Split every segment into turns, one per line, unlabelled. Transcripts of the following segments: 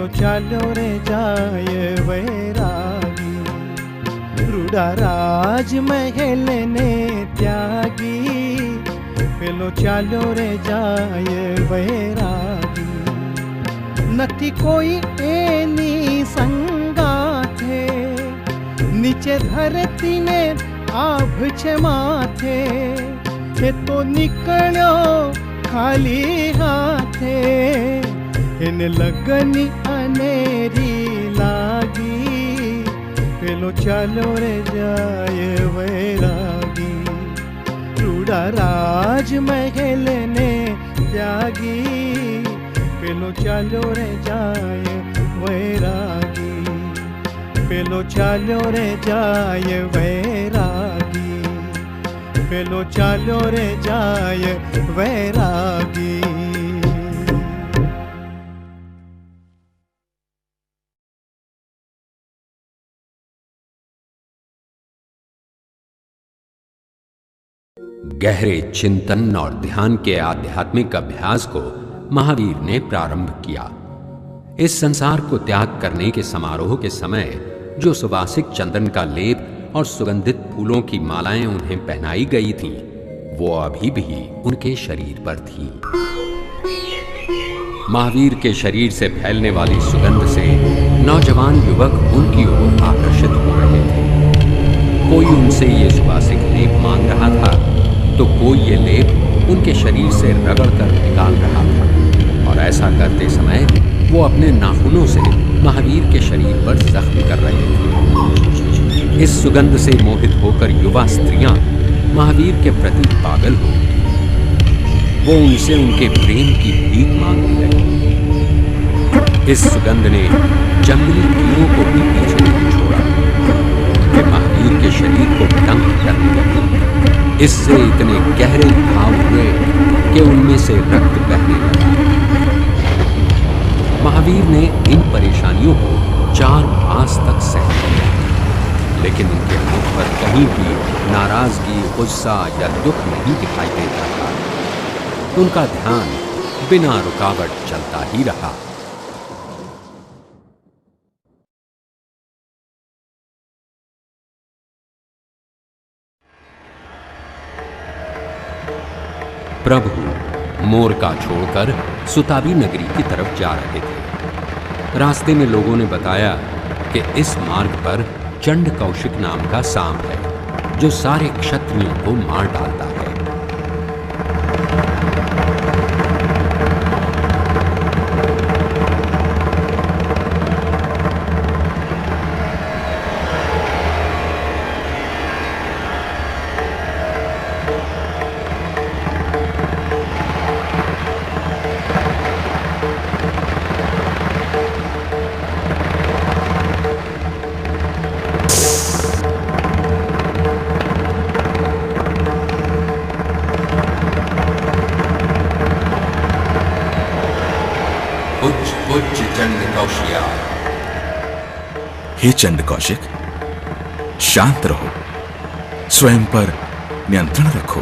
पेलो चालो रे जाय वैरागी, रूड़ा राज महल ने त्यागी, पेलो चालो रे जाय वैरागी। नथी कोई एनी संगाथे, नीचे धरती ने आभ छे माथे, छे तो निकळ्यो खाली हाथे, एने लगनी अनेरी लागी, पेलो चालो रे जाय वैरागी, रूड़ा राज महल ने त्यागी, पेलो चालो रे जाय वैरागी, पेलो चालो रे जाय वैरागी, पेलो चालो रे जाय वैरागी।
गहरे चिंतन और ध्यान के आध्यात्मिक अभ्यास को महावीर ने प्रारंभ किया। इस संसार को त्याग करने के समारोह के समय जो सुवासिक चंदन का लेप और सुगंधित फूलों की मालाएं उन्हें पहनाई गई थीं, वो अभी भी उनके शरीर पर थीं। महावीर के शरीर से फैलने वाली सुगंध से नौजवान युवक उनकी ओर आकर्षित हो रहे थे। कोई उनसे ये सुवासिक लेप मांग रहा था, तो कोई ये लेप उनके शरीर से रगड़ कर निकाल रहा था, और ऐसा करते समय वो अपने नाखूनों से महावीर के शरीर पर जख्म कर रहे थे। इस सुगंध से मोहित होकर युवा स्त्रियां महावीर के प्रति पागल हो गईं। वो उनसे उनके प्रेम की भीख मांगने लगी। इस सुगंध ने जंगली कीड़ों को भी पीछे नहीं छोड़ा। वे महावीर के शरीर को दंग करने लगे। इससे इतने गहरे घाव हुए कि उनमें से रक्त बहने लगा। महावीर ने इन परेशानियों को 4 मास तक सह लिया, लेकिन उनके मुख पर कहीं भी नाराजगी, गुस्सा या दुख नहीं दिखाई देता था। उनका ध्यान बिना रुकावट चलता ही रहा। प्रभु मोरका छोड़कर सुताबी नगरी की तरफ जा रहे थे। रास्ते में लोगों ने बताया कि इस मार्ग पर चंड कौशिक नाम का सांप है, जो सारे क्षत्रियों को मार डालता है।
हे चंड कौशिक, शांत रहो, स्वयं पर नियंत्रण रखो।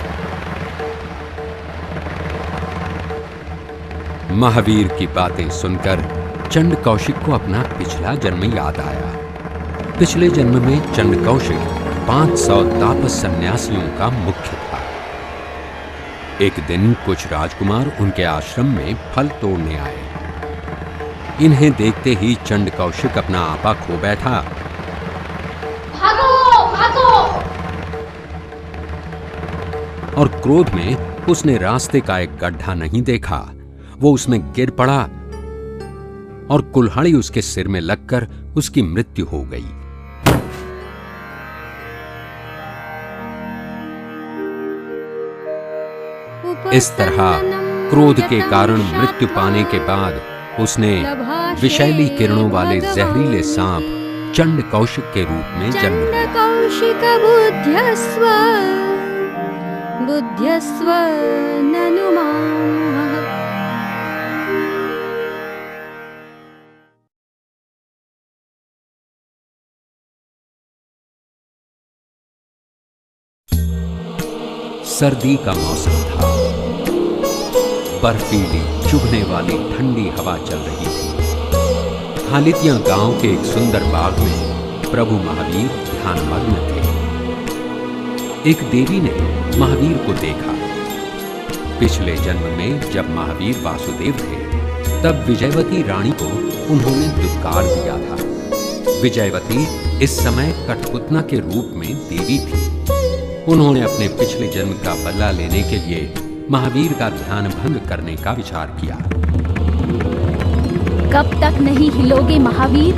महावीर की बातें सुनकर चंड कौशिक को अपना पिछला जन्म याद आया। पिछले जन्म में चंड कौशिक 500 तापस सन्यासियों का मुख्य था। एक दिन कुछ राजकुमार उनके आश्रम में फल तोड़ने आए। इन्हें देखते ही चंड कौशिक अपना आपा खो बैठा।
भागो, भागो!
और क्रोध में उसने रास्ते का एक गड्ढा नहीं देखा। वो उसमें गिर पड़ा और कुल्हाड़ी उसके सिर में लगकर उसकी मृत्यु हो गई। इस तरह क्रोध के कारण मृत्यु पाने के बाद उसने विषैली किरणों वाले जहरीले सांप चंड कौशिक के रूप में जन्म लिया।
कौशिक बुद्ध्यस्व बुद्ध्यस्व ननु मां।
सर्दी का मौसम था। बर्फीली चुभने वाली ठंडी हवा चल रही थी। हालितिया गांव के एक सुंदर बाग में प्रभु महावीर ध्यानमग्न थे। एक देवी ने महावीर को देखा। पिछले जन्म में जब महावीर वासुदेव थे तब विजयवती रानी को उन्होंने दुत्कार दिया था। विजयवती इस समय कठपुतना के रूप में देवी थी। उन्होंने अपने पिछले जन्म का बदला लेने के लिए महावीर का ध्यान भंग करने का विचार किया।
कब तक नहीं हिलोगे महावीर?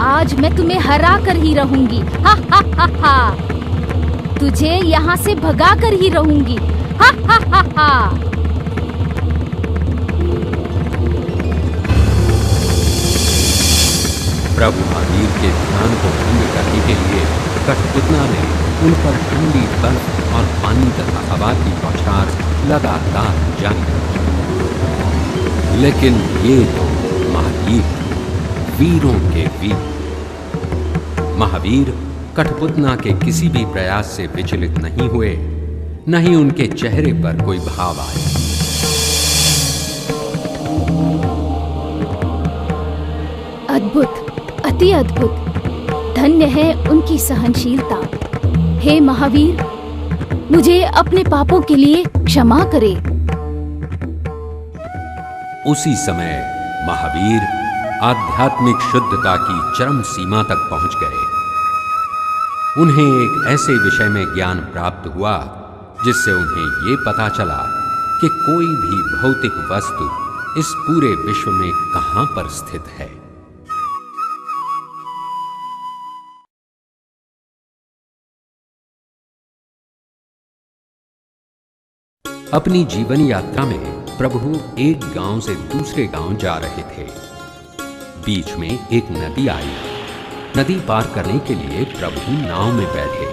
आज मैं तुम्हें हरा कर ही रहूंगी। हा हा हा हा। तुझे यहाँ से भगा कर ही रहूंगी। हा हा हा हा।
प्रभु महावीर के ध्यान को भंग करने के लिए कठपुतना ने उन पर ठंडी बर्फ और पानी तथा हवा की बौछार लगातार जारी रखी। लेकिन ये तो महावीर, वीरों के वीर। महावीर कठपुतना के किसी भी प्रयास से विचलित नहीं हुए, न ही उनके चेहरे पर कोई भाव आया।
अद्भुत, अति अद्भुत। धन्य है उनकी सहनशीलता। हे महावीर, मुझे अपने पापों के लिए क्षमा करे।
उसी समय महावीर आध्यात्मिक शुद्धता की चरम सीमा तक पहुंच गए। उन्हें एक ऐसे विषय में ज्ञान प्राप्त हुआ जिससे उन्हें ये पता चला कि कोई भी भौतिक वस्तु इस पूरे विश्व में कहां पर स्थित है। अपनी जीवन यात्रा में प्रभु एक गांव से दूसरे गांव जा रहे थे। बीच में एक नदी आई। नदी पार करने के लिए प्रभु नाव में बैठे।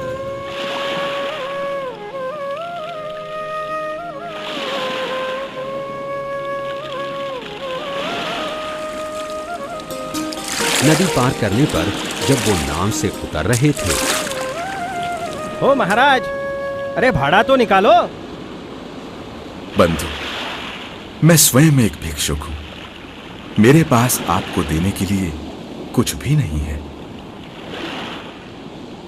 नदी पार करने पर जब वो नाव से उतर रहे थे,
ओ महाराज, अरे भाड़ा तो निकालो।
बंधु, मैं स्वयं एक भिक्षुक हूं। मेरे पास आपको देने के लिए कुछ भी नहीं है।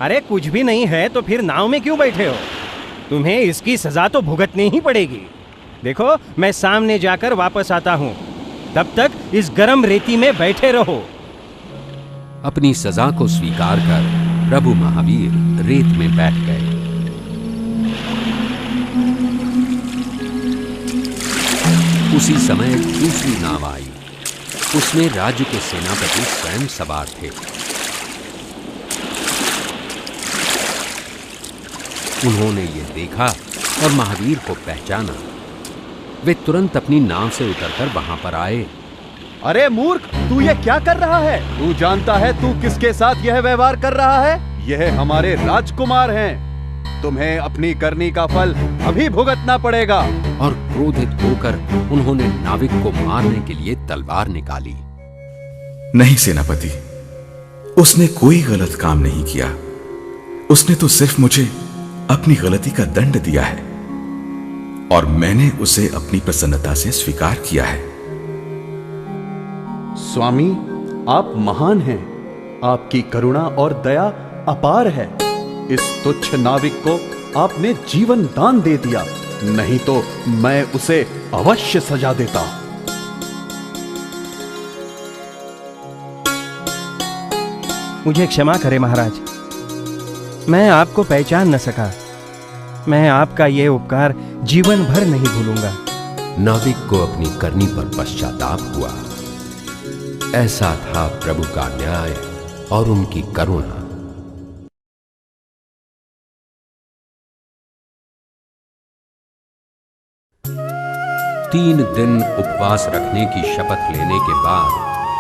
अरे कुछ भी नहीं है तो फिर नाव में क्यों बैठे हो? तुम्हें इसकी सजा तो भुगतनी ही पड़ेगी। देखो, मैं सामने जाकर वापस आता हूं। तब तक इस गर्म रेती में बैठे रहो।
अपनी सजा को स्वीकार कर प्रभु महावीर रेत में बैठ गए। उसी समय दूसरी नाव आई। उसमें राज्य के सेनापति स्वयं सवार थे। उन्होंने ये देखा और महावीर को पहचाना। वे तुरंत अपनी नाव से उतरकर वहां पर आए।
अरे मूर्ख, तू ये क्या कर रहा है? तू जानता है तू किसके साथ यह व्यवहार कर रहा है? यह हमारे राजकुमार हैं। तुम्हें अपनी करनी का फल अभी भुगतना पड़ेगा।
और क्रोधित होकर उन्होंने नाविक को मारने के लिए तलवार निकाली।
नहीं सेनापति, उसने कोई गलत काम नहीं किया। उसने तो सिर्फ मुझे अपनी गलती का दंड दिया है और मैंने उसे अपनी प्रसन्नता से स्वीकार किया है।
स्वामी, आप महान हैं। आपकी करुणा और दया अपार है। इस तुच्छ नाविक को आपने जीवन दान दे दिया, नहीं तो मैं उसे अवश्य सजा देता।
मुझे क्षमा करें महाराज, मैं आपको पहचान न सका। मैं आपका ये उपकार जीवन भर नहीं भूलूंगा।
नाविक को अपनी करनी पर पश्चाताप हुआ। ऐसा था प्रभु का न्याय और उनकी करुणा। 3 दिन उपवास रखने की शपथ लेने के बाद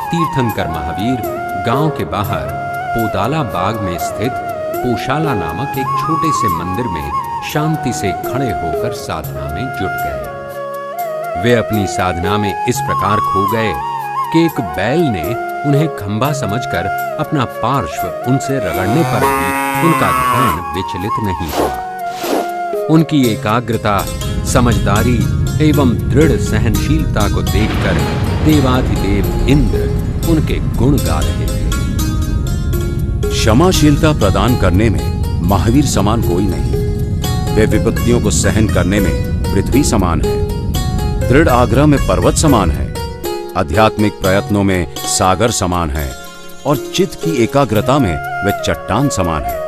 तीर्थंकर महावीर गांव के बाहर पोदाला बाग में स्थित पोशाला नामक एक छोटे से मंदिर में शांति से खड़े होकर साधना में जुट गए। वे अपनी साधना में इस प्रकार खो गए कि एक बैल ने उन्हें खंबा समझकर अपना पार्श्व उनसे रगड़ने पर भी उनका ध्यान विचलित नहीं हुआ। उनकी एकाग्रता, समझदारी एवं दृढ़ सहनशीलता को देखकर देवाधिदेव इंद्र उनके गुण गा रहे थे।
क्षमाशीलता प्रदान करने में महावीर समान कोई नहीं। वे विपत्तियों को सहन करने में पृथ्वी समान है, दृढ़ आग्रह में पर्वत समान है, आध्यात्मिक प्रयत्नों में सागर समान है और चित्त की एकाग्रता में वे चट्टान समान है।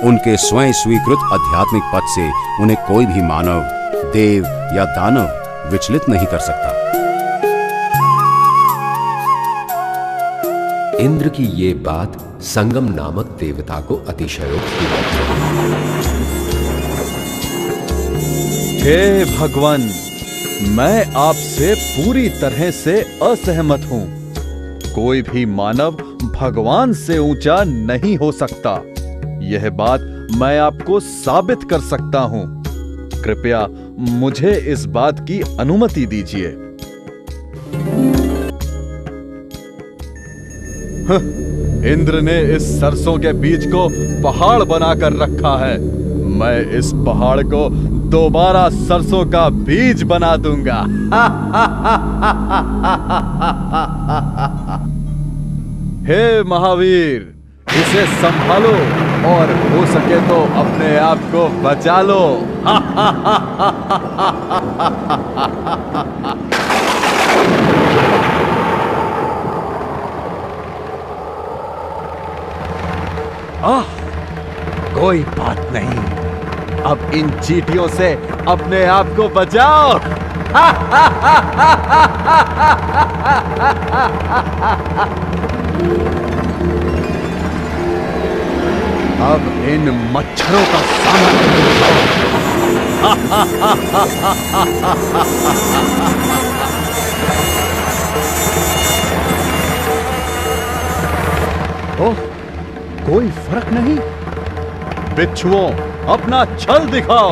उनके स्वयं स्वीकृत आध्यात्मिक पथ से उन्हें कोई भी मानव, देव या दानव विचलित नहीं कर सकता।
इंद्र की ये बात संगम नामक देवता को अतिशयोक्ति लगी।
हे भगवान, मैं आपसे पूरी तरह से असहमत हूं। कोई भी मानव भगवान से ऊंचा नहीं हो सकता। यह बात मैं आपको साबित कर सकता हूं। कृपया मुझे इस बात की अनुमति दीजिए। इंद्र ने इस सरसों के बीज को पहाड़ बनाकर रखा है। मैं इस पहाड़ को दोबारा सरसों का बीज बना दूंगा। हे महावीर, इसे संभालो और हो सके तो अपने आप को बचा लो। कोई बात नहीं, अब इन चींटियों से अपने आप को बचाओ। अब इन मच्छरों का सामना ओह, कोई फर्क नहीं। बिच्छुओं, अपना छल दिखाओ।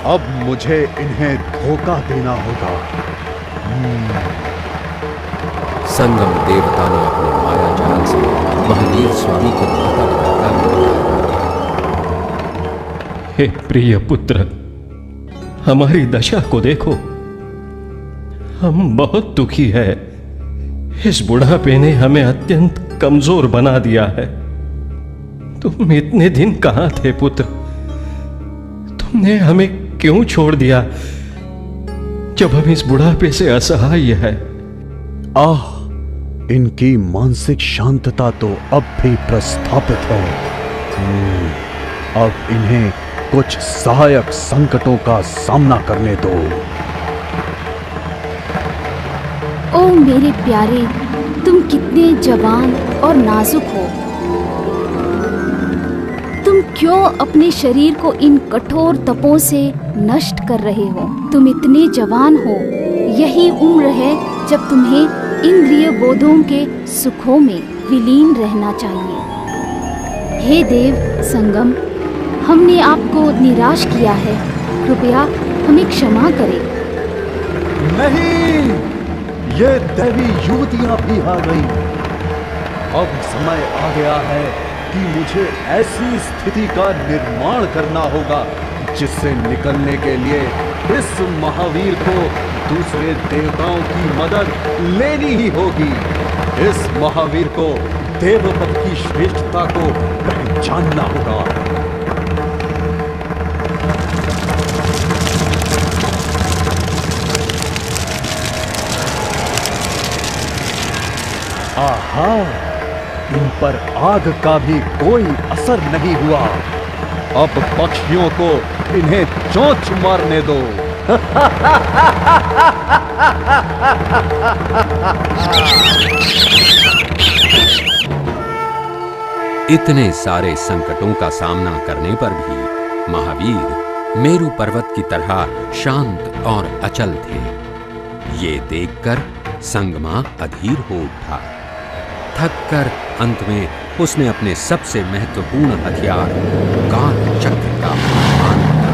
अब मुझे इन्हें धोखा देना होगा।
संगम देवता ने अपने माया जाल से महावीर स्वामी को
हे प्रिय पुत्र, हमारी दशा को देखो। हम बहुत दुखी है। इस बुढ़ापे ने हमें अत्यंत कमजोर बना दिया है। तुम इतने दिन कहां थे पुत्र? तुमने हमें क्यों छोड़ दिया जब हम इस बुढ़ापे से असहाय है?
आह, इनकी मानसिक शांतता तो अब भी प्रस्थापित है। अब इन्हें कुछ सहायक संकटों का सामना करने दो।
ओ मेरे प्यारे, तुम कितने जवान और नाजुक हो। तुम क्यों अपने शरीर को इन कठोर तपों से नष्ट कर रहे हो? तुम इतने जवान हो, यही उम्र है जब तुम्हें इंद्रिय बोधों के सुखों में विलीन रहना चाहिए। हे देव संगम, हमने आपको निराश किया है। कृपया हमें क्षमा करें।
नहीं, ये देवी युवतियां भी आ गई। अब समय आ गया है कि मुझे ऐसी स्थिति का निर्माण करना होगा जिससे निकलने के लिए इस महावीर को दूसरे देवताओं की मदद लेनी ही होगी। इस महावीर को देवपद की श्रेष्ठता को पहचानना होगा। आहा, इन पर आग का भी कोई असर नहीं हुआ। अब पक्षियों को इन्हें चोंच मारने दो।
इतने सारे संकटों का सामना करने पर भी महावीर मेरु पर्वत की तरह शांत और अचल थे। ये देखकर संगमा अधीर हो उठा। थक कर अंत में उसने अपने सबसे महत्वपूर्ण हथियार काल चक्र का अपमान किया।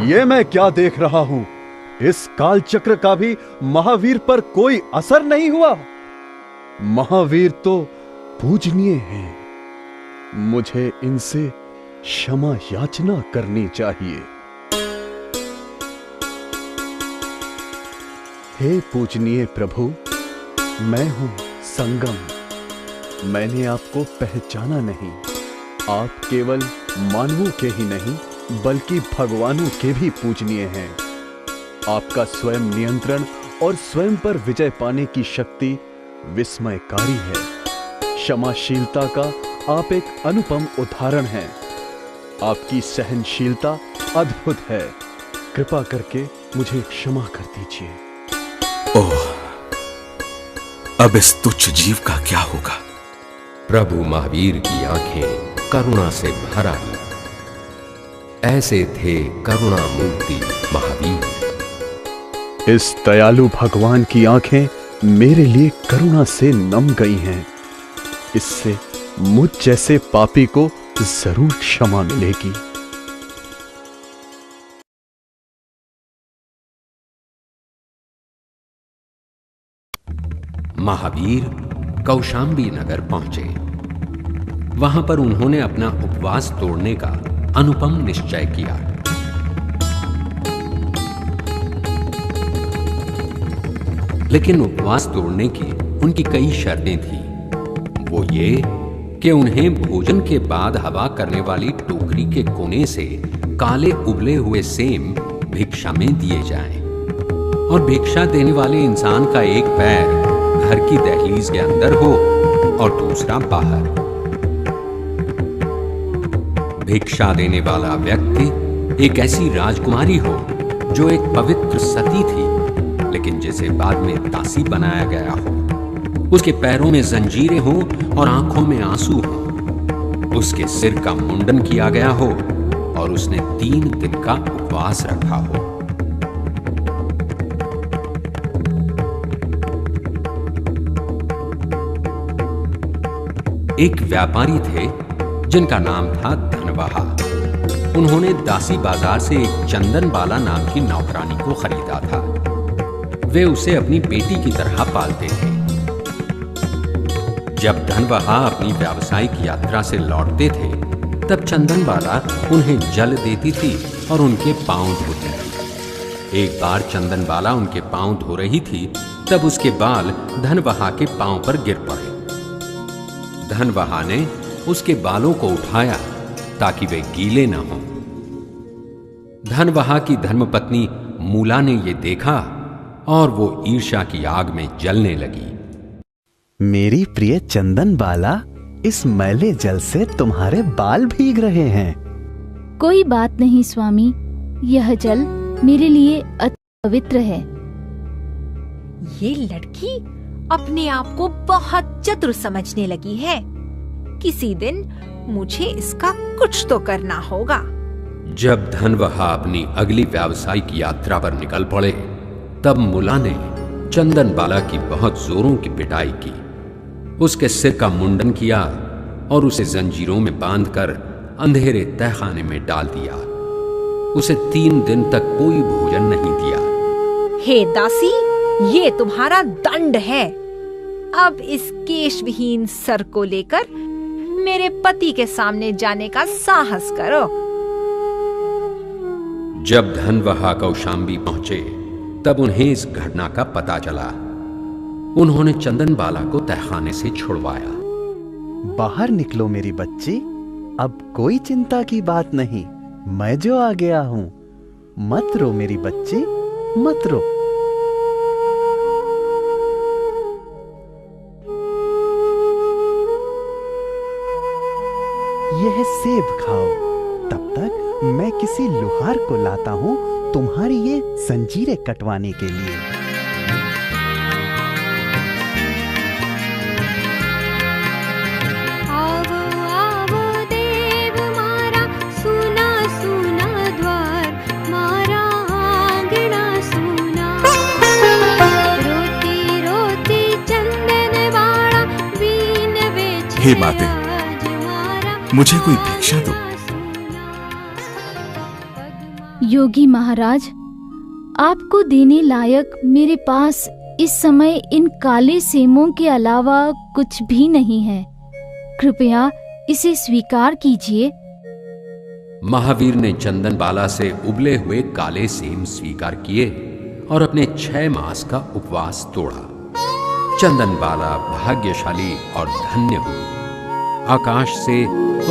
ये मैं क्या देख रहा हूं? इस काल चक्र का भी महावीर पर कोई असर नहीं हुआ। महावीर तो पूजनीय हैं। मुझे इनसे क्षमा याचना करनी चाहिए। हे पूजनीय प्रभु, मैं हूं संगम। मैंने आपको पहचाना नहीं। आप केवल मानवों के ही नहीं बल्कि भगवानों के भी पूजनीय हैं। आपका स्वयं नियंत्रण और स्वयं पर विजय पाने की शक्ति विस्मयकारी है। क्षमाशीलता का आप एक अनुपम उदाहरण हैं। आपकी सहनशीलता अद्भुत है। कृपा करके मुझे क्षमा कर दीजिए।
ओह, अब इस तुच्छ जीव का क्या होगा?
प्रभु महावीर की आंखें करुणा से भर आई। ऐसे थे करुणा मूर्ति महावीर।
इस दयालु भगवान की आंखें मेरे लिए करुणा से नम गई हैं। इससे मुझ जैसे पापी को जरूर क्षमा मिलेगी।
महावीर कौशाम्बी नगर पहुंचे। वहां पर उन्होंने अपना उपवास तोड़ने का अनुपम निश्चय किया। लेकिन उपवास तोड़ने की उनकी कई शर्तें थी। वो ये कि उन्हें भोजन के बाद हवा करने वाली टोकरी के कोने से काले उबले हुए सेम भिक्षा में दिए जाएं, और भिक्षा देने वाले इंसान का एक पैर घर की दहलीज के अंदर हो और दूसरा बाहर। भिक्षा देने वाला व्यक्ति एक ऐसी राजकुमारी हो जो एक पवित्र सती थी, लेकिन जिसे बाद में दासी बनाया गया हो। उसके पैरों में जंजीरें हों और आंखों में आंसू हों। उसके सिर का मुंडन किया गया हो और उसने 3 दिन का उपवास रखा हो। एक व्यापारी थे जिनका नाम था धनवहा। उन्होंने दासी बाजार से एक चंदन बाला नाम की नौकरानी को खरीदा था। वे उसे अपनी बेटी की तरह पालते थे। जब धनवहा अपनी व्यावसायिक यात्रा से लौटते थे, तब चंदन बाला उन्हें जल देती थी और उनके पांव धोती थी। एक बार चंदन बाला उनके पांव धो रही थी, तब उसके बाल धनवहा के पांव पर गिर पड़े। धनवहा ने उसके बालों को उठाया ताकि वे गीले ना हों। धनवहा की धर्मपत्नी मूला ने यह देखा और वो ईर्ष्या की आग में जलने लगी।
मेरी प्रिय चंदन बाला, इस मैले जल से तुम्हारे बाल भीग रहे हैं।
कोई बात नहीं स्वामी, यह जल मेरे लिए अति पवित्र है।
ये लड़की अपने आप को बहुत चतुर समझने लगी है। किसी दिन मुझे इसका कुछ तो करना होगा।
जब धनवहा अपनी अगली व्यावसायिक यात्रा पर निकल पड़े, तब मुला ने चंदन बाला की बहुत जोरों की पिटाई की। उसके सिर का मुंडन किया और उसे जंजीरों में बांधकर अंधेरे तहखाने में डाल दिया। उसे 3 दिन तक कोई भोजन नहीं दिया।
हे दासी, ये तुम्हारा दंड है। अब इस केश विहीन सर को लेकर मेरे पति के सामने जाने का साहस करो।
जब धनवहा कौशाम्बी पहुंचे, तब उन्हें इस घटना का पता चला। उन्होंने चंदन बाला को तहखाने से छुड़वाया।
बाहर निकलो मेरी बच्ची, अब कोई चिंता की बात नहीं। मैं जो आ गया हूं। मत रो मेरी बच्ची, मत रो। यह सेब खाओ। तब तक मैं किसी लोहार को लाता हूं तुम्हारी ये जंजीरें कटवाने के लिए।
आवो आवो
हे माते, मुझे कोई भिक्षा दो।
योगी महाराज, आपको देने लायक मेरे पास इस समय इन काले सेमों के अलावा कुछ भी नहीं है। कृपया इसे स्वीकार कीजिए।
महावीर ने चंदनबाला से उबले हुए काले सेम स्वीकार किए और अपने 6 मास का उपवास तोड़ा। चंदनबाला भाग्यशाली और धन्य हुई। आकाश से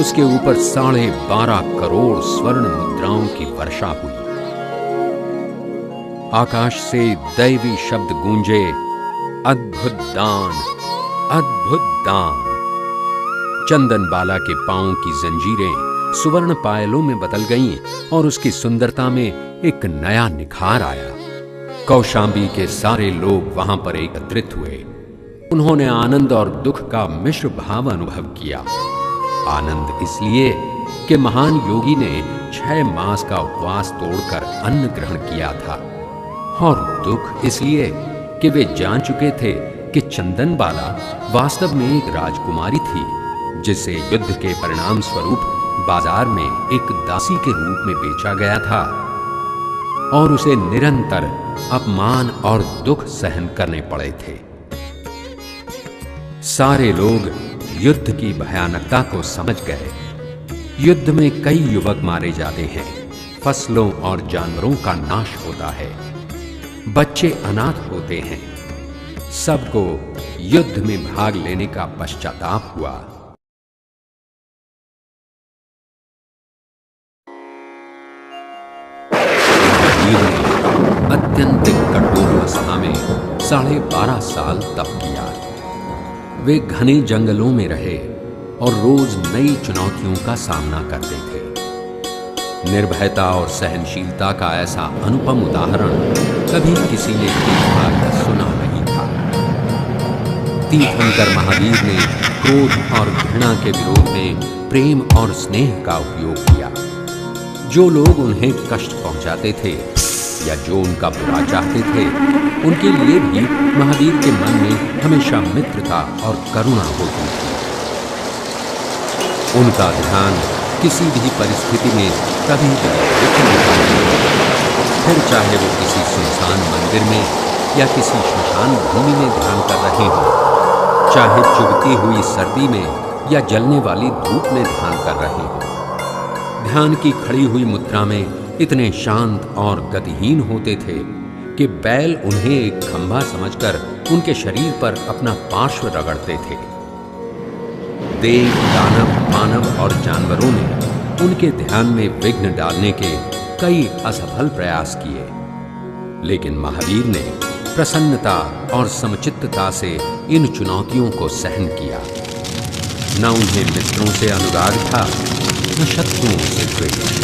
उसके ऊपर 12.5 करोड़ स्वर्ण मुद्राओं की वर्षा हुई। आकाश से दैवी शब्द गूंजे, अद्भुत दान, अद्भुत दान। चंदनबाला के पांव की जंजीरें सुवर्ण पायलों में बदल गईं और उसकी सुंदरता में एक नया निखार आया। कौशांबी के सारे लोग वहां पर एकत्रित हुए। उन्होंने आनंद और दुख का मिश्र भाव अनुभव किया। आनंद इसलिए कि महान योगी ने 6 मास का उपवास तोड़कर अन्न ग्रहण किया था, और दुख इसलिए कि वे जान चुके थे कि चंदनबाला वास्तव में एक राजकुमारी थी, जिसे युद्ध के परिणाम स्वरूप बाजार में एक दासी के रूप में बेचा गया था और उसे निरंतर अपमान और दुख सहन करने पड़े थे। सारे लोग युद्ध की भयानकता को समझ गए। युद्ध में कई युवक मारे जाते हैं, फसलों और जानवरों का नाश होता है, बच्चे अनाथ होते हैं। सबको युद्ध में भाग लेने का पश्चाताप हुआ। अत्यंत कठोर अवस्था में 12.5 साल तप किया। वे घने जंगलों में रहे और रोज नई चुनौतियों का सामना करते थे। निर्भयता और सहनशीलता का ऐसा अनुपम उदाहरण कभी किसी ने देखा या सुना नहीं था। तीर्थंकर महावीर ने क्रोध और घृणा के विरोध में प्रेम और स्नेह का उपयोग किया। जो लोग उन्हें कष्ट पहुंचाते थे या जो उनका बुरा चाहते थे, उनके लिए भी महावीर के मन में हमेशा मित्रता और करुणा होती थी। उनका ध्यान किसी भी परिस्थिति में कभी भी विचलित नहीं होता। फिर चाहे वो किसी सुनसान मंदिर में या किसी श्मशान भूमि में ध्यान कर रहे हों, चाहे चुभती हुई सर्दी में या जलने वाली धूप में ध्यान कर रहे हों। ध्यान की खड़ी हुई मुद्रा में इतने शांत और गतिहीन होते थे कि बैल उन्हें एक खंभा समझकर उनके शरीर पर अपना पार्श्व रगड़ते थे। देव, दानव, मानव और जानवरों ने उनके ध्यान में विघ्न डालने के कई असफल प्रयास किए, लेकिन महावीर ने प्रसन्नता और समचित्तता से इन चुनौतियों को सहन किया। न उन्हें मित्रों से अनुराग था, न शत्रुओं से द्वेष।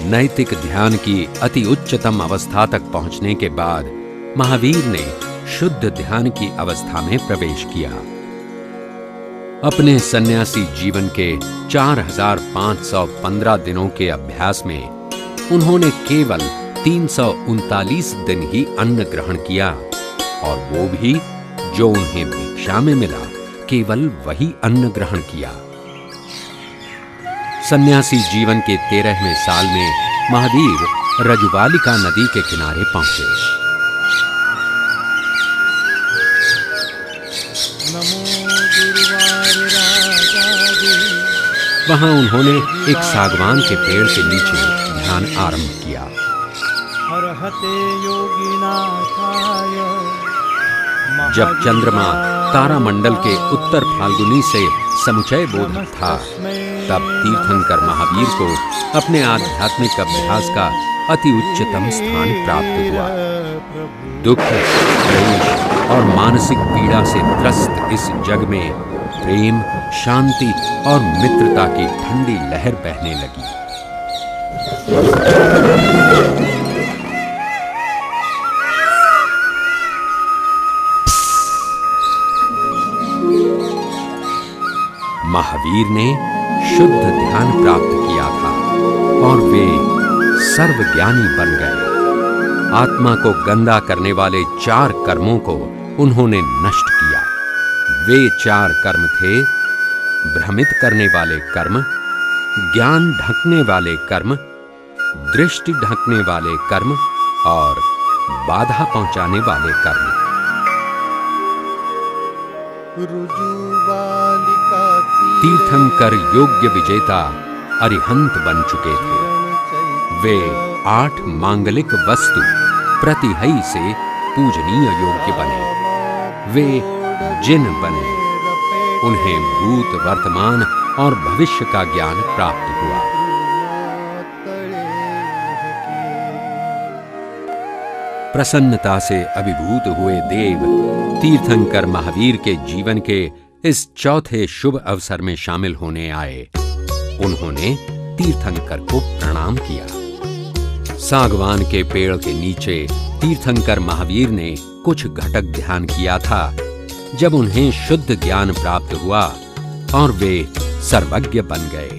नैतिक ध्यान की अति उच्चतम अवस्था तक पहुंचने के बाद महावीर ने शुद्ध ध्यान की अवस्था में प्रवेश किया। अपने सन्यासी जीवन के 4515 दिनों के अभ्यास में उन्होंने केवल 339 दिन ही अन्न ग्रहण किया, और वो भी जो उन्हें भिक्षा में मिला, केवल वही अन्न ग्रहण किया। सन्यासी जीवन के 13वें साल में महावीर रजुबालिका नदी के किनारे पहुंचे। वहां उन्होंने एक सागवान के पेड़ के नीचे ध्यान आरंभ किया। जब चंद्रमा तारामंडल के उत्तर फाल्गुनी से समुचय बोधक था, तब तीर्थंकर महावीर को अपने आध्यात्मिक अभ्यास का अति उच्चतम स्थान प्राप्त हुआ। दुख, क्लेश और मानसिक पीड़ा से त्रस्त इस जग में प्रेम, शांति और मित्रता की ठंडी लहर बहने लगी। महावीर ने शुद्ध ध्यान प्राप्त किया था और वे सर्वज्ञानी बन गए। आत्मा को गंदा करने वाले 4 कर्मों को उन्होंने नष्ट किया। वे 4 कर्म थे: भ्रमित करने वाले कर्म, ज्ञान ढकने वाले कर्म, दृष्टि ढकने वाले कर्म और बाधा पहुंचाने वाले कर्म। तीर्थंकर योग्य विजेता अरिहंत बन चुके थे। वे 8 मांगलिक वस्तु प्रतिहई से पूजनीय योग्य बने। वे जिन बने। उन्हें भूत, वर्तमान और भविष्य का ज्ञान प्राप्त हुआ। प्रसन्नता से अभिभूत हुए देव तीर्थंकर महावीर के जीवन के इस चौथे शुभ अवसर में शामिल होने आए। उन्होंने तीर्थंकर को प्रणाम किया। सागवान के पेड़ के नीचे तीर्थंकर महावीर ने कुछ घटक ध्यान किया था जब उन्हें शुद्ध ज्ञान प्राप्त हुआ और वे सर्वज्ञ बन गए।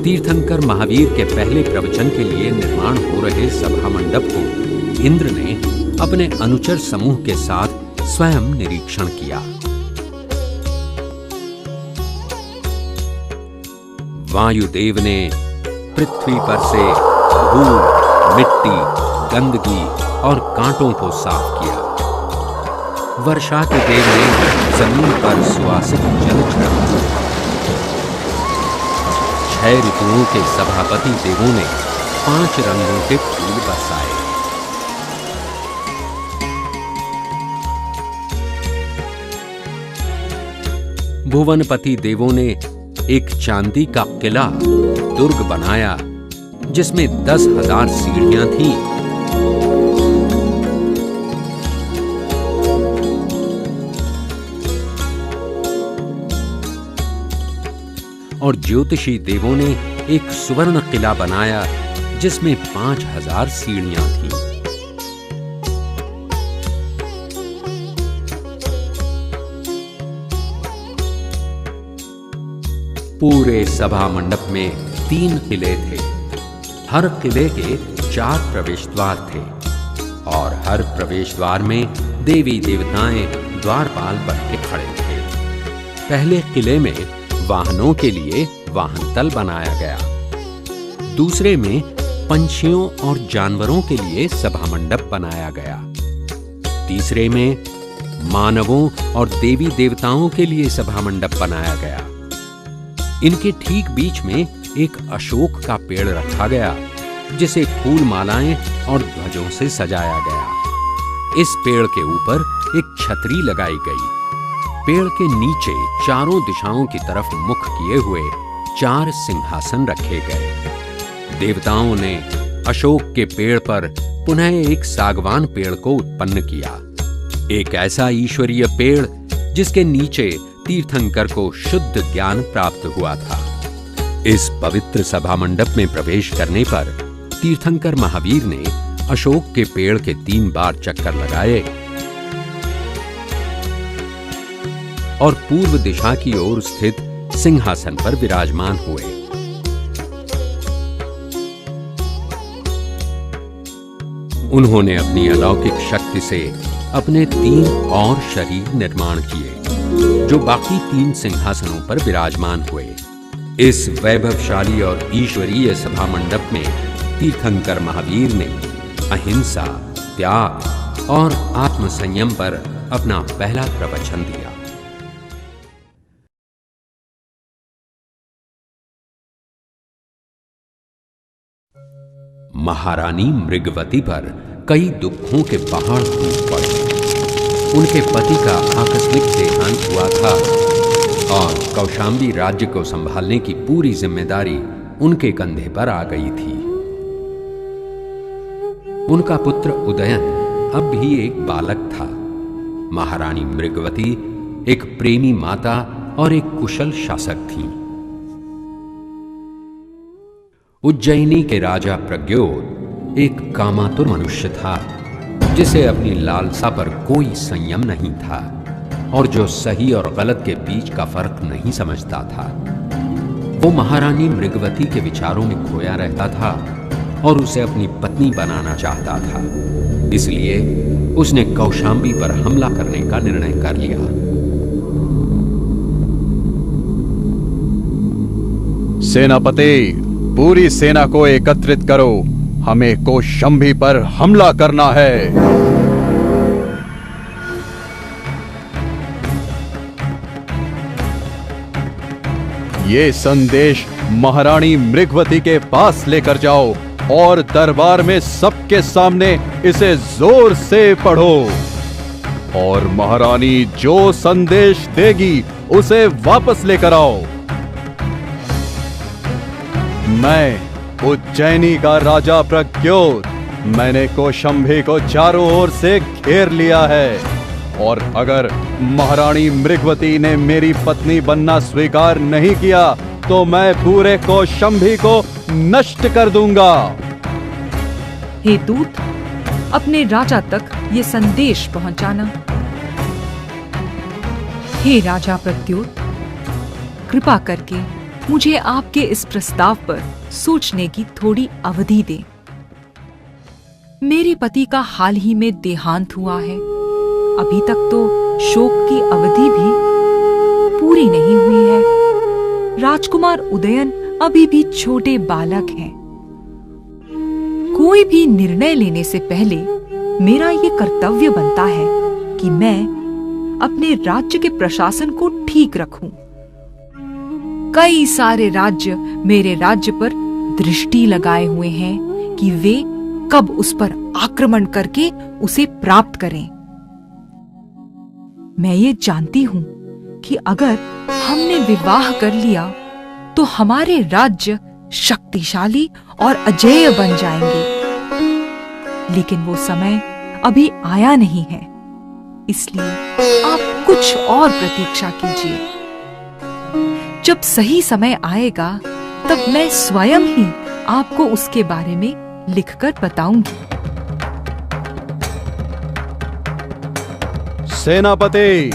तीर्थंकर महावीर के पहले प्रवचन के लिए निर्माण हो रहे सभा मंडप को इंद्र ने अपने अनुचर समूह के साथ स्वयं निरीक्षण किया। वायुदेव ने पृथ्वी पर से धूल, मिट्टी, गंदगी और कांटों को साफ किया। वर्षा के देव ने जमीन पर सुवासिक जल छिड़का। 6 ऋतुओं के सभापति देवों ने 5 रंगों के फूल बरसाए। भुवनपति देवों ने एक चांदी का किला दुर्ग बनाया जिसमें 10,000 सीढ़ियां थीं। और ज्योतिषी देवों ने एक सुवर्ण किला बनाया जिसमें 5,000 सीढ़ियां थीं। पूरे सभा मंडप में 3 किले थे। हर किले के 4 प्रवेश द्वार थे और हर प्रवेश द्वार में देवी देवताएं द्वारपाल बन के खड़े थे। पहले किले में वाहनों के लिए वाहन तल बनाया गया। दूसरे में पंछियों और जानवरों के लिए सभा मंडप बनाया गया। तीसरे में मानवों और देवी देवताओं के लिए सभा मंडप बनाया गया। इनके ठीक बीच में एक अशोक का पेड़ रखा गया जिसे फूल मालाएं और ध्वजों से सजाया गया। इस पेड़ के ऊपर एक छतरी लगाई गई। पेड़ के नीचे चारों दिशाओं की तरफ मुख किए हुए 4 सिंहासन रखे गए। देवताओं ने अशोक के पेड़ पर पुनः एक सागवान पेड़ को उत्पन्न किया, एक ऐसा ईश्वरीय पेड़ जिसके नीचे तीर्थंकर को शुद्ध ज्ञान प्राप्त हुआ था। इस पवित्र सभा मंडप में प्रवेश करने पर तीर्थंकर महावीर ने अशोक के पेड़ के 3 बार चक्कर लगाए और पूर्व दिशा की ओर स्थित सिंहासन पर विराजमान हुए। उन्होंने अपनी अलौकिक शक्ति से अपने 3 और शरीर निर्माण किए जो बाकी 3 सिंहासनों पर विराजमान हुए। इस वैभवशाली और ईश्वरीय सभा मंडप में तीर्थंकर महावीर ने अहिंसा, त्याग और आत्मसंयम पर अपना पहला प्रवचन दिया। महारानी मृगवती पर कई दुखों के पहाड़ टूट पड़े। उनके पति का आकस्मिक देहांत हुआ था और कौशांबी राज्य को संभालने की पूरी जिम्मेदारी उनके कंधे पर आ गई थी। उनका पुत्र उदयन अब भी एक बालक था। महारानी मृगवती एक प्रेमी माता और एक कुशल शासक थीं। उज्जैनी के राजा प्रज्ञोत एक कामातुर मनुष्य था जिसे अपनी लालसा पर कोई संयम नहीं था और जो सही और गलत के बीच का फर्क नहीं समझता था। वो महारानी मृगवती के विचारों में खोया रहता था और उसे अपनी पत्नी बनाना चाहता था। इसलिए उसने कौशाम्बी पर हमला करने का निर्णय कर लिया।
सेनापति, पूरी सेना को एकत्रित करो, हमें कौशाम्बी पर हमला करना है। ये संदेश महारानी मृगवती के पास लेकर जाओ और दरबार में सबके सामने इसे जोर से पढ़ो, और महारानी जो संदेश देगी उसे वापस लेकर आओ। मैं उज्जैनी का राजा प्रद्योत, मैंने कौशाम्बी को चारों ओर से घेर लिया है, और अगर महारानी मृगवती ने मेरी पत्नी बनना स्वीकार नहीं किया तो मैं पूरे कौशाम्बी को नष्ट कर दूंगा।
हे दूत, अपने राजा तक ये संदेश पहुंचाना। हे राजा प्रद्योत, कृपा करके मुझे आपके इस प्रस्ताव पर सोचने की थोड़ी अवधि दें। मेरे पति का हाल ही में देहांत हुआ है। अभी तक तो शोक की अवधि भी पूरी नहीं हुई है। राजकुमार उदयन अभी भी छोटे बालक हैं। कोई भी निर्णय लेने से पहले मेरा ये कर्तव्य बनता है कि मैं अपने राज्य के प्रशासन को ठीक रखूं। कई सारे राज्य मेरे राज्य पर दृष्टि लगाए हुए हैं कि वे कब उस पर आक्रमण करके उसे प्राप्त करें। मैं ये जानती हूं कि अगर हमने विवाह कर लिया तो हमारे राज्य शक्तिशाली और अजेय बन जाएंगे, लेकिन वो समय अभी आया नहीं है। इसलिए आप कुछ और प्रतीक्षा कीजिए। जब सही समय आएगा तब मैं स्वयं ही आपको उसके बारे में लिखकर बताऊंगी।
सेनापति,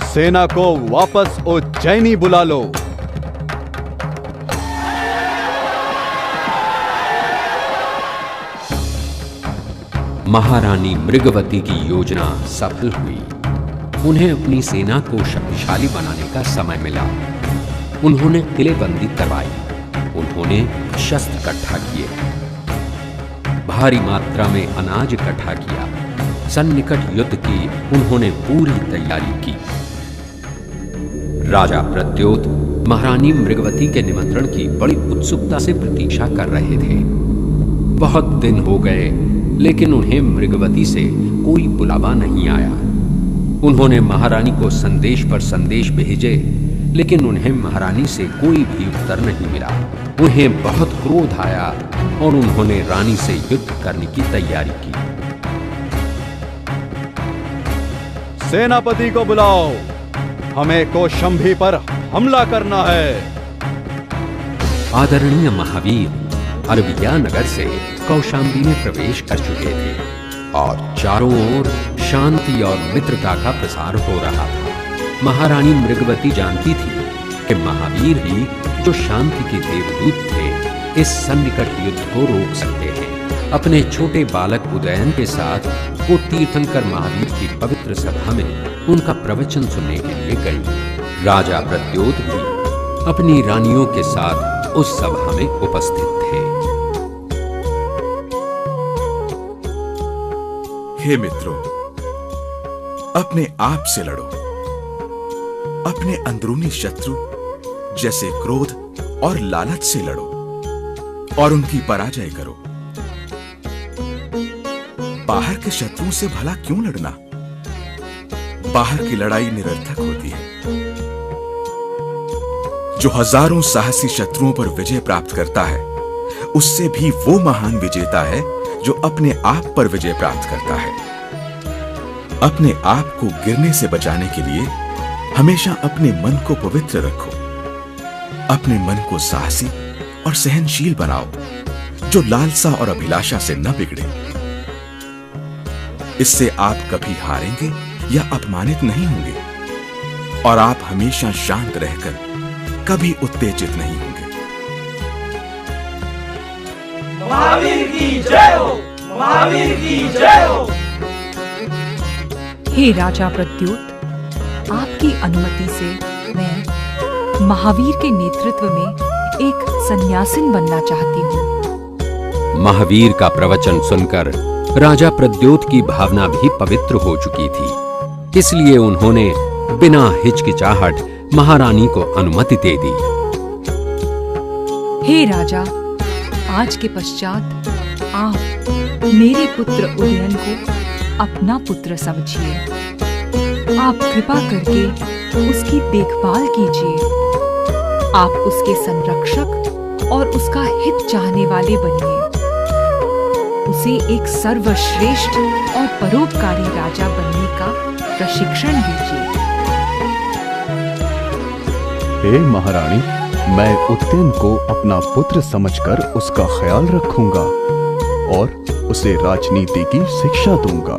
सेना को वापस उज्जैनी बुला लो।
महारानी मृगवती की योजना सफल हुई। उन्हें अपनी सेना को शक्तिशाली बनाने का समय मिला। उन्होंने किलेबंदी करवाई, उन्होंने शस्त्र इकट्ठा किए, भारी मात्रा में अनाज इकट्ठा किया, सन्निकट युद्ध की उन्होंने पूरी तैयारी की। राजा प्रद्योत महारानी मृगवती के निमंत्रण की बड़ी उत्सुकता से प्रतीक्षा कर रहे थे। बहुत दिन हो गए, लेकिन उन्हें मृगवती से कोई बुलावा नहीं आया। उन्होंने महारानी को संदेश पर संदेश भेजे, लेकिन उन्हें महारानी से कोई भी उत्तर नहीं मिला। उन्हें बहुत क्रोध आया और उन्होंने रानी से युद्ध करने की तैयारी की।
सेनापति को बुलाओ, हमें कौशाम्बी पर हमला करना है।
आदरणीय महावीर अरबिया नगर से कौशाम्बी में प्रवेश कर चुके थे और चारों ओर शांति और मित्रता का प्रसार हो रहा था। महारानी मृगवती जानती थी कि महावीर ही जो शांति के देवदूत थे, इस सन्निकट युद्ध को रोक सकते हैं। अपने छोटे बालक उदयन के साथ वो तीर्थंकर महावीर की पवित्र सभा में उनका प्रवचन सुनने के लिए गई। राजा प्रद्योत भी अपनी रानियों के साथ उस सभा में उपस्थित थे।
हे मित्रों, अपने आप से लड़ो। अपने अंदरूनी शत्रु जैसे क्रोध और लालच से लड़ो और उनकी पराजय करो। बाहर के शत्रुओं से भला क्यों लड़ना? बाहर की लड़ाई निरर्थक होती है। जो हजारों साहसी शत्रुओं पर विजय प्राप्त करता है, उससे भी वो महान विजेता है जो अपने आप पर विजय प्राप्त करता है। अपने आप को गिरने से बचाने के लिए हमेशा अपने मन को पवित्र रखो। अपने मन को साहसी और सहनशील बनाओ, जो लालसा और अभिलाषा से न बिगड़े। इससे आप कभी हारेंगे या अपमानित नहीं होंगे और आप हमेशा शांत रहकर कभी उत्तेजित नहीं होंगे।
महावीर की जय हो!
हे राजा प्रद्योत, आपकी अनुमति से मैं महावीर के नेतृत्व में एक सन्यासिन बनना चाहती हूँ।
महावीर का प्रवचन सुनकर राजा प्रद्योत की भावना भी पवित्र हो चुकी थी, इसलिए उन्होंने बिना हिचकिचाहट महारानी को अनुमति दे दी।
हे राजा, आज के पश्चात आप मेरे पुत्र उदयन को अपना पुत्र समझिए। आप कृपा करके उसकी देखभाल कीजिए। आप उसके संरक्षक और उसका हित चाहने वाले बनिए। उसे एक सर्वश्रेष्ठ और परोपकारी राजा बनने का प्रशिक्षण दीजिए।
हे महारानी, मैं उदयन को अपना पुत्र समझकर उसका ख्याल रखूंगा और उसे राजनीति की शिक्षा दूंगा।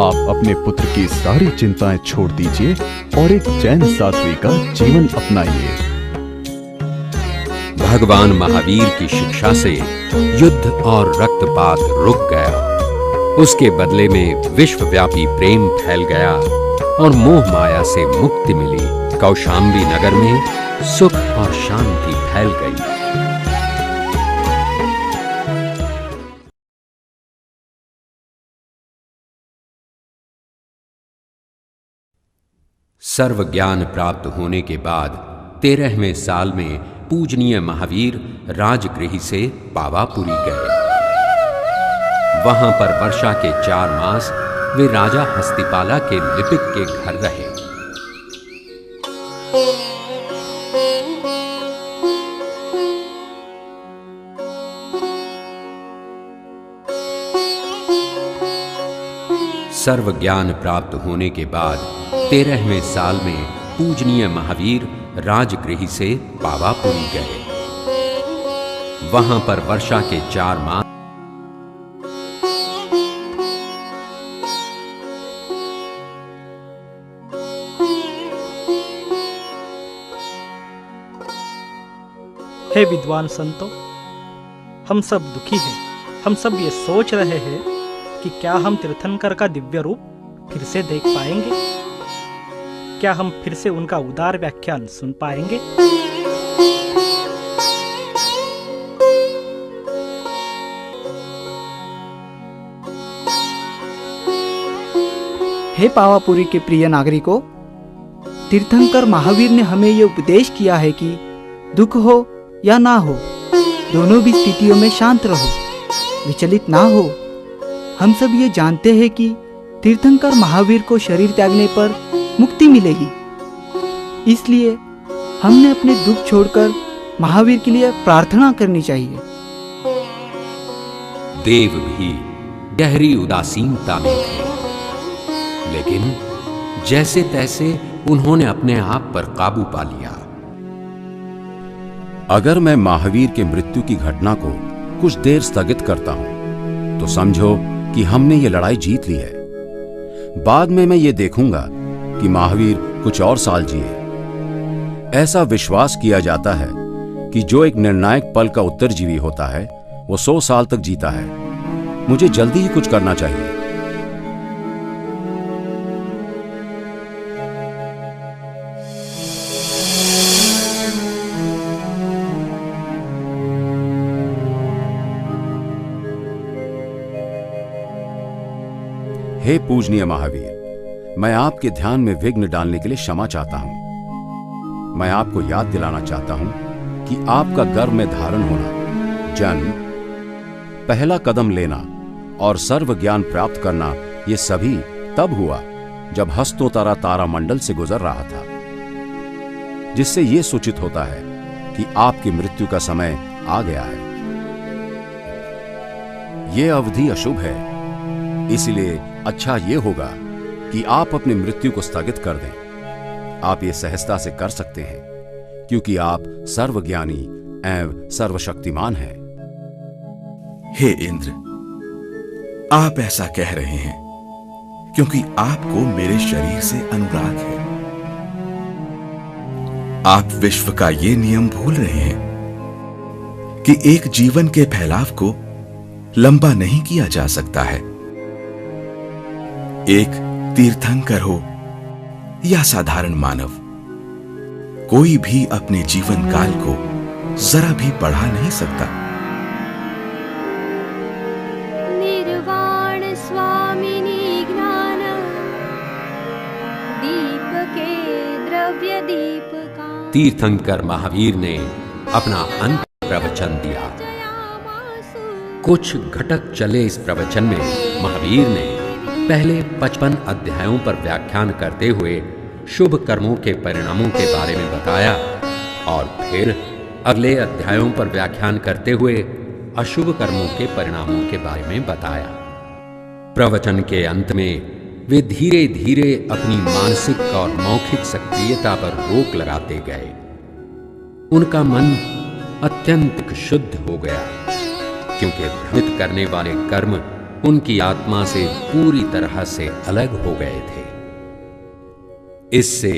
आप अपने पुत्र की सारी चिंताएं छोड़ दीजिए और एक जैन साध्वी का जीवन अपनाइए।
भगवान महावीर की शिक्षा से युद्ध और रक्तपात रुक गया। उसके बदले में विश्वव्यापी प्रेम फैल गया और मोह माया से मुक्ति मिली। कौशांबी नगर में सुख और शांति फैल गई। सर्व ज्ञान प्राप्त होने के बाद 13वें साल में पूजनीय महावीर राजगृह से पावापुरी गए। वहां पर वर्षा के 4 मास वे राजा हस्तिपाला के लिपिक के घर रहे। सर्व ज्ञान प्राप्त होने के बाद 13वें साल में पूजनीय महावीर राजगृह से पावापुरी गए। वहां पर वर्षा के 4 मास
हे विद्वान संतों, हम सब दुखी हैं। हम सब ये सोच रहे हैं कि क्या हम तीर्थंकर का दिव्य रूप फिर से देख पाएंगे? क्या हम फिर से उनका उदार व्याख्यान सुन पाएंगे?
हे पावापुरी के प्रिय नागरिकों, तीर्थंकर महावीर ने हमें ये उपदेश किया है कि दुख हो या ना हो, दोनों भी स्थितियों में शांत रहो, विचलित ना हो। हम सब ये जानते हैं कि तीर्थंकर महावीर को शरीर त्यागने पर मुक्ति मिलेगी। इसलिए हमने अपने दुख छोड़कर महावीर के लिए प्रार्थना करनी चाहिए।
देव भी गहरी उदासीनता में थे, लेकिन जैसे तैसे उन्होंने अपने आप पर काबू पा लिया।
अगर मैं महावीर के मृत्यु की घटना को कुछ देर स्थगित करता हूं, तो समझो कि हमने ये लड़ाई जीत ली है। बाद में मैं ये देखूंगा कि महावीर कुछ और साल जिए। ऐसा विश्वास किया जाता है कि जो एक निर्णायक पल का उत्तरजीवी होता है, वो 100 साल तक जीता है। मुझे जल्दी ही कुछ करना चाहिए। हे पूजनीय महावीर, मैं आपके ध्यान में विघ्न डालने के लिए क्षमा चाहता हूं। मैं आपको याद दिलाना चाहता हूं कि आपका गर्भ में धारण होना, जन्म, पहला कदम लेना और सर्व ज्ञान प्राप्त करना, ये सभी तब हुआ जब हस्तोतारा तारामंडल से गुजर रहा था, जिससे यह सूचित होता है कि आपकी मृत्यु का समय आ गया है। यह अवधि अशुभ है, इसलिए अच्छा यह होगा कि आप अपनी मृत्यु को स्थगित कर दें। आप ये सहजता से कर सकते हैं, क्योंकि आप सर्वज्ञानी एवं सर्वशक्तिमान हैं।
हे इंद्र, आप ऐसा कह रहे हैं क्योंकि आपको मेरे शरीर से अनुराग है। आप विश्व का ये नियम भूल रहे हैं कि एक जीवन के फैलाव को
लंबा नहीं किया जा सकता है। एक तीर्थंकर हो या साधारण मानव, कोई भी अपने जीवन काल को जरा भी बढ़ा नहीं सकता।
निर्वाण स्वामिनी ज्ञान दीप के द्रव्य दीपका।
तीर्थंकर महावीर ने अपना अंत प्रवचन दिया। कुछ घटक चले इस प्रवचन में महावीर ने पहले 55 अध्यायों पर व्याख्यान करते हुए शुभ कर्मों के परिणामों के बारे में बताया और फिर अगले अध्यायों पर व्याख्यान करते हुए अशुभ कर्मों के परिणामों के बारे में बताया। प्रवचन के अंत में वे धीरे धीरे अपनी मानसिक और मौखिक सक्रियता पर रोक लगाते गए। उनका मन अत्यंत शुद्ध हो गया, क्योंकि भ्रमित करने वाले कर्म उनकी आत्मा से पूरी तरह से अलग हो गए थे। इससे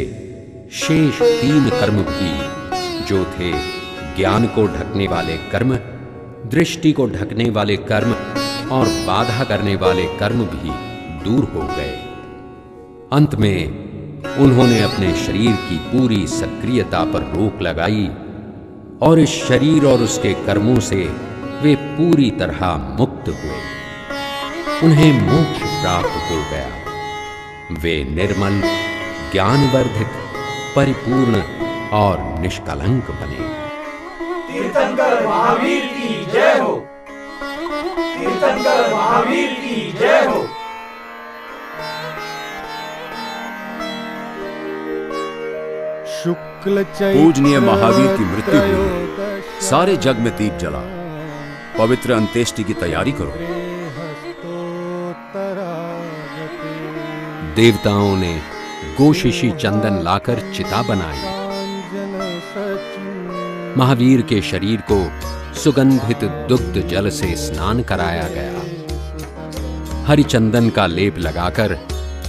शेष 3 कर्म भी, जो थे ज्ञान को ढकने वाले कर्म, दृष्टि को ढकने वाले कर्म और बाधा करने वाले कर्म भी दूर हो गए। अंत में उन्होंने अपने शरीर की पूरी सक्रियता पर रोक लगाई और इस शरीर और उसके कर्मों से वे पूरी तरह मुक्त हुए। उन्हें मोक्ष प्राप्त हो गया। वे निर्मल, ज्ञानवर्धक, परिपूर्ण और निष्कलंक बने।
तीर्थंकर महावीर की जय हो। तीर्थंकर महावीर की जय हो।
पूजनीय महावीर की मृत्यु हुई, सारे जग में दीप जला, पवित्र अंत्येष्टि की तैयारी करो।
देवताओं ने गोशिशी चंदन लाकर चिता बनाई। महावीर के शरीर को सुगंधित दुग्ध जल से स्नान कराया गया। हरिचंदन का लेप लगाकर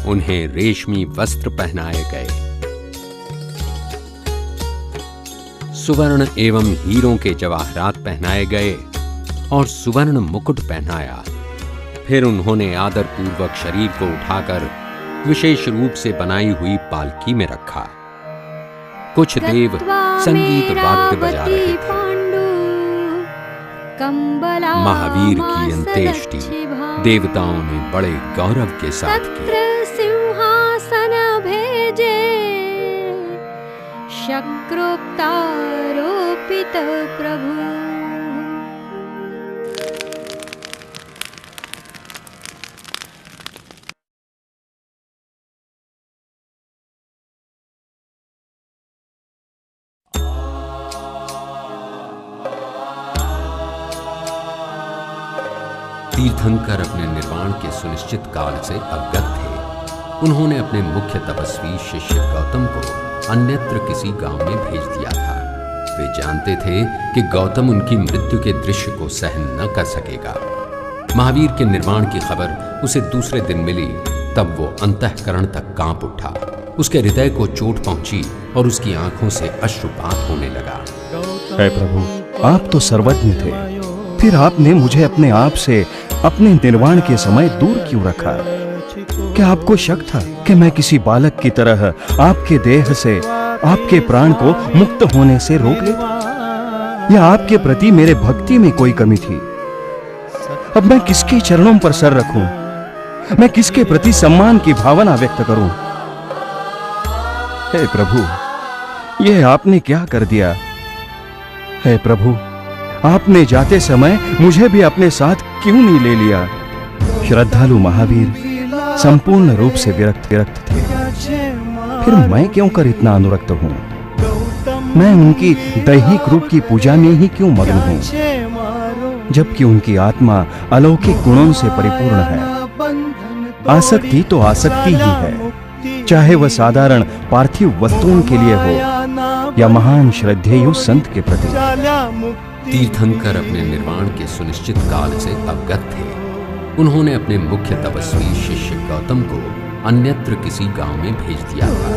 उन्हें रेशमी वस्त्र पहनाए गए। सुवर्ण एवं हीरों के जवाहरात पहनाए गए और सुवर्ण मुकुट पहनाया। फिर उन्होंने आदर पूर्वक शरीर को उठाकर विशेष रूप से बनाई हुई पालकी में रखा। कुछ देव संगीत वाद्य बजा रहे थे। महावीर की अंत्येष्टि देवताओं ने बड़े गौरव के साथ की।
सिंहासन भेजे शक्रोक्तारोपित प्रभु।
तीर्थंकर अपने निर्वाण के सुनिश्चित काल से अवगत थे। उन्होंने अपने मुख्य तपस्वी शिष्य गौतम को अन्यत्र किसी गांव में भेज दिया था। वे जानते थे कि गौतम उनकी मृत्यु के दृश्य को सहन न कर सकेगा। महावीर के निर्वाण की खबर उसे दूसरे दिन मिली, तब वो अंतःकरण तक कांप उठा। उसके हृदय को चोट पहुंची और उसकी आंखों से अश्रुपात होने लगा।
हे प्रभु, आप तो सर्वज्ञ थे, फिर आपने मुझे अपने आप से अपने निर्वाण के समय दूर क्यों रखा? क्या आपको शक था कि मैं किसी बालक की तरह आपके देह से आपके प्राण को मुक्त होने से रोक लेता, या आपके प्रति मेरे भक्ति में कोई कमी थी? अब मैं किसके चरणों पर सर रखूं? मैं किसके प्रति सम्मान की भावना व्यक्त करूं? हे प्रभु, यह आपने क्या कर दिया? हे प्रभु, आपने जाते समय मुझे भी अपने साथ क्यों नहीं ले लिया? श्रद्धालु महावीर संपूर्ण रूप से विरक्त थे, फिर मैं क्यों कर इतना अनुरक्त हूं? मैं उनकी दैहिक रूप की पूजा में ही क्यों मग्न हूं, जबकि उनकी आत्मा अलौकिक गुणों से परिपूर्ण है। आसक्ति तो आसक्ति ही है, चाहे वह साधारण पार्थिव वस्तुओं के लिए हो या महान श्रद्धेय संत के प्रति।
तीर्थंकर अपने निर्वाण के सुनिश्चित काल से अवगत थे। उन्होंने अपने मुख्य तपस्वी शिष्य गौतम को अन्यत्र किसी गांव में भेज दिया था।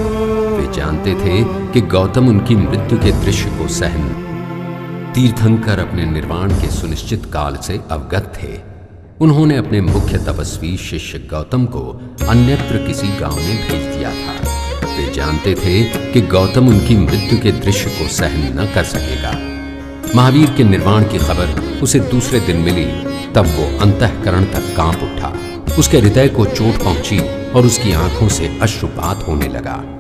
वे जानते थे कि गौतम उनकी मृत्यु के दृश्य को सहन। तीर्थंकर अपने निर्वाण के सुनिश्चित काल से अवगत थे। उन्होंने अपने मुख्य तपस्वी शिष्य गौतम को अन्यत्र किसी गांव में भेज दिया था। वे जानते थे कि गौतम उनकी मृत्यु के दृश्य को सहन न कर सकेगा। महावीर के निर्वाण की खबर उसे दूसरे दिन मिली, तब वो अंतःकरण तक कांप उठा। उसके हृदय को चोट पहुंची और उसकी आंखों से अश्रुपात होने लगा।